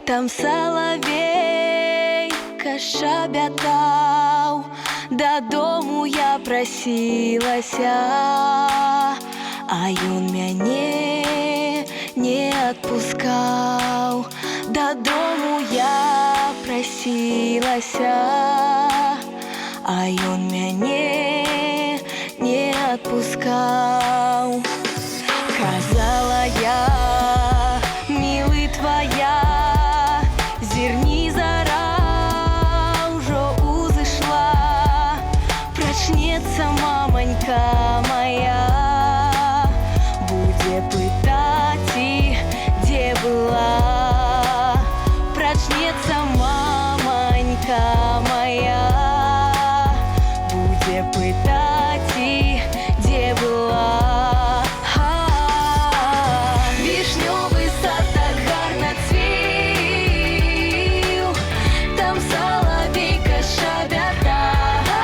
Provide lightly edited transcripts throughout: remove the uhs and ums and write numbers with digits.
там салавейка шабятаў, дадому я прасілася, а ён мяне не адпускаў. Дадому я прасілася, а ён мяне не адпускаў. Казала я, милы твоя, зірні, зара ўжо узышла, прачнецца маманька моя, будзе пытаць, і дзе была. Прачнецца маманька моя, будзе пытаць, і дзе была. Вішнёвы сад так гарна цвіў, там салавейка шабятаў.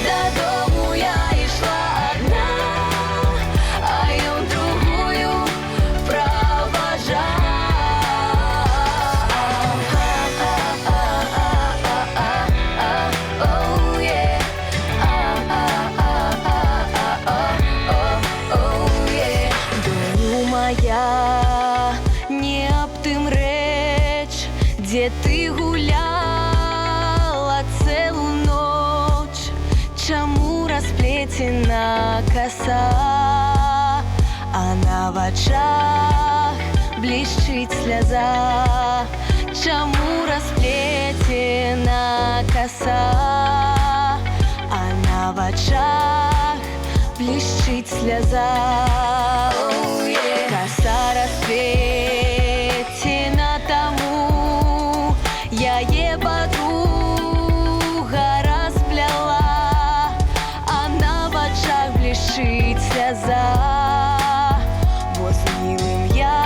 Дадому я ішла адна, а ён другую праважаў. Я не аб тым рэч, дзе ты гуляла цэлу ноч, чаму расплецена коса, а на вачах блішчыць сляза. Чаму расплецена коса, а на вачах блішчыць сляза. Коса расплецена, таму яе подруга распляла, а на вачах блішчыць сляза, бо з мілым я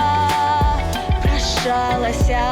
прощалася.